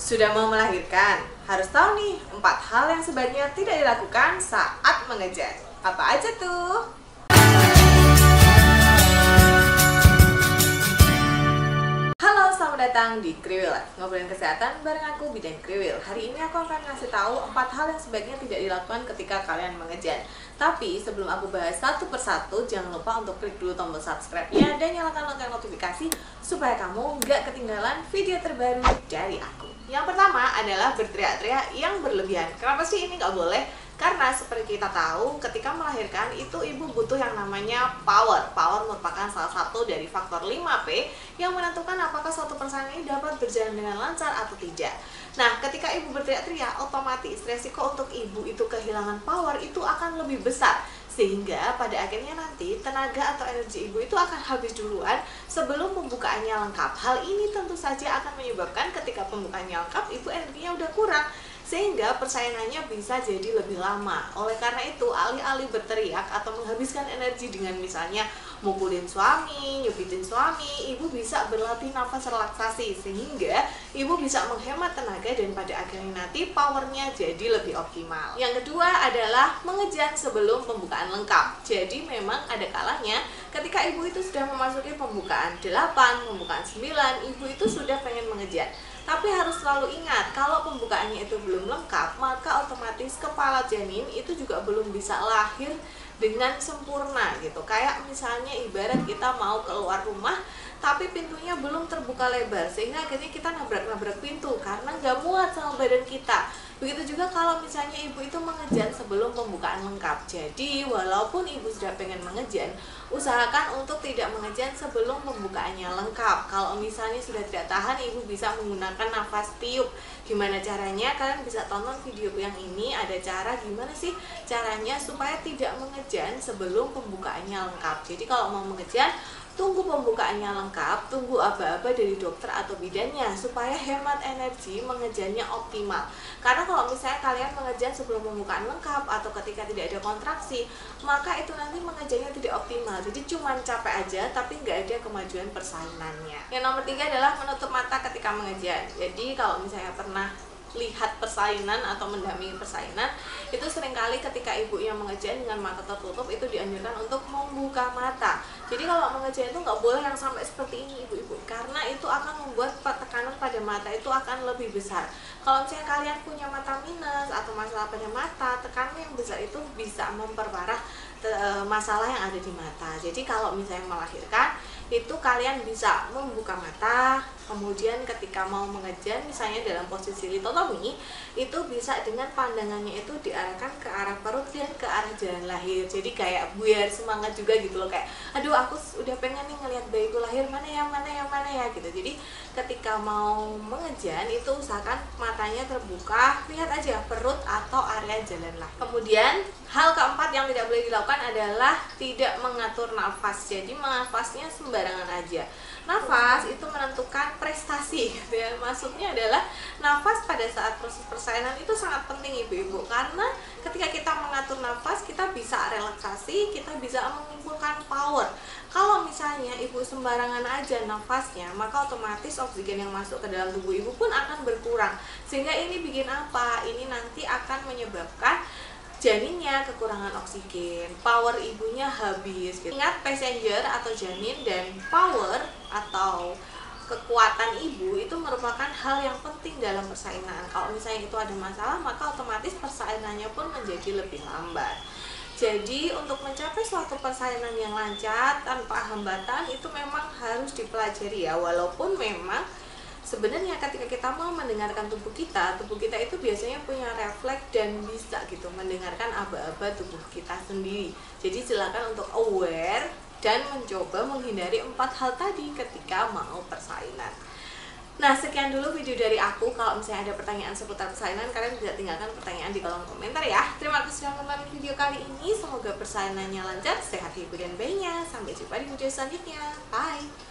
Sudah mau melahirkan? Harus tahu nih 4 hal yang sebaiknya tidak dilakukan saat mengejar. Apa aja tuh? Halo, selamat datang di Kriwil, ngobrolin kesehatan bareng aku Bidan Kriwil. Hari ini aku akan ngasih tahu 4 hal yang sebaiknya tidak dilakukan ketika kalian mengejar. Tapi sebelum aku bahas satu persatu, jangan lupa untuk klik dulu tombol subscribe-nya dan nyalakan lonceng notifikasi supaya kamu nggak ketinggalan video terbaru dari aku. Yang pertama adalah berteriak-teriak yang berlebihan. Kenapa sih ini nggak boleh? Karena seperti kita tahu, ketika melahirkan itu ibu butuh yang namanya power. Power merupakan salah satu dari faktor 5P yang menentukan apakah suatu persalinan ini dapat berjalan dengan lancar atau tidak. Nah, ketika ibu berteriak-teriak, otomatis resiko untuk ibu itu kehilangan power itu akan lebih besar. Sehingga pada akhirnya nanti tenaga atau energi ibu itu akan habis duluan sebelum pembukaannya lengkap. Hal ini tentu saja akan menyebabkan ketika pembukaannya lengkap, ibu energinya udah kurang, sehingga persaingannya bisa jadi lebih lama. Oleh karena itu, alih-alih berteriak atau menghabiskan energi dengan misalnya mukulin suami, nyubitin suami, ibu bisa berlatih nafas relaksasi sehingga ibu bisa menghemat tenaga dan pada akhirnya nanti powernya jadi lebih optimal. Yang kedua adalah mengejar sebelum pembukaan lengkap. Jadi memang ada kalanya ketika ibu itu sudah memasuki pembukaan 8, pembukaan 9, ibu itu sudah pengen mengejar. Tapi harus selalu ingat, kalau pembukaannya itu belum lengkap, maka otomatis kepala janin itu juga belum bisa lahir dengan sempurna gitu. Kayak misalnya ibarat kita mau keluar rumah, tapi pintunya belum terbuka lebar, sehingga akhirnya kita nabrak-nabrak pintu karena nggak muat sama badan kita. Begitu juga kalau misalnya ibu itu mengejar sebelum pembukaan lengkap. Jadi walaupun ibu sudah pengen mengejar, usahakan untuk tidak mengejar sebelum pembukaannya lengkap. Kalau misalnya sudah tidak tahan, ibu bisa menggunakan nafas tiup. Gimana caranya? Kalian bisa tonton video yang ini, ada cara gimana sih caranya supaya tidak mengejar sebelum pembukaannya lengkap. Jadi kalau mau mengejar, tunggu pembukaannya lengkap, tunggu aba-aba dari dokter atau bidannya supaya hemat energi mengejarnya optimal. Karena kalau misalnya kalian mengejar sebelum pembukaan lengkap atau ketika tidak ada kontraksi, maka itu nanti mengejarnya tidak optimal. Jadi cuma capek aja tapi nggak ada kemajuan persainannya. Yang nomor 3 adalah menutup mata ketika mengejar. Jadi kalau misalnya pernah lihat persalinan atau mendampingi persalinan, itu seringkali ketika ibu yang mengejar dengan mata tertutup itu dianjurkan untuk membuka mata. Jadi kalau mengejar itu nggak boleh yang sampai seperti ini ibu-ibu, karena itu akan membuat tekanan pada mata itu akan lebih besar. Kalau misalnya kalian punya mata minus atau masalah pada mata, tekanan yang besar itu bisa memperparah masalah yang ada di mata. Jadi kalau misalnya melahirkan, itu kalian bisa membuka mata, kemudian ketika mau mengejar misalnya dalam posisi litotomi, itu bisa dengan pandangannya itu diarahkan ke arah perut dan ke arah jalan lahir. Jadi kayak biar semangat juga gitu loh, kayak aduh aku udah pengen nih ngelihat bayiku lahir, mana ya gitu. Jadi ketika mau mengejar itu usahakan matanya terbuka, lihat aja perut atau area jalan lahir. Kemudian hal keempat yang tidak boleh dilakukan adalah tidak mengatur nafas. Jadi nafasnya sembarangan aja. Nafas itu menentukan prestasi gitu ya. Maksudnya adalah nafas pada saat proses persalinan itu sangat penting ibu-ibu, karena ketika kita mengatur nafas kita bisa relaksasi, kita bisa mengumpulkan power. Kalau misalnya ibu sembarangan aja nafasnya, maka otomatis oksigen yang masuk ke dalam tubuh ibu pun akan berkurang, sehingga ini bikin apa? Ini nanti akan menyebabkan janinnya kekurangan oksigen, power ibunya habis gitu. Ingat, passenger atau janin dan power atau kekuatan ibu itu merupakan hal yang penting dalam persalinan. Kalau misalnya itu ada masalah, maka otomatis persalinannya pun menjadi lebih lambat. Jadi untuk mencapai suatu persalinan yang lancar tanpa hambatan itu memang harus dipelajari ya. Walaupun memang sebenarnya ketika kita mau mendengarkan tubuh kita itu biasanya punya refleks dan bisa gitu mendengarkan aba-aba tubuh kita sendiri. Jadi silakan untuk aware dan mencoba menghindari 4 hal tadi ketika mau persalinan. Nah, sekian dulu video dari aku. Kalau misalnya ada pertanyaan seputar persalinan, kalian bisa tinggalkan pertanyaan di kolom komentar ya. Terima kasih sudah menonton video kali ini. Semoga persalinannya lancar, sehat ibu dan bayinya. Sampai jumpa di video selanjutnya. Bye!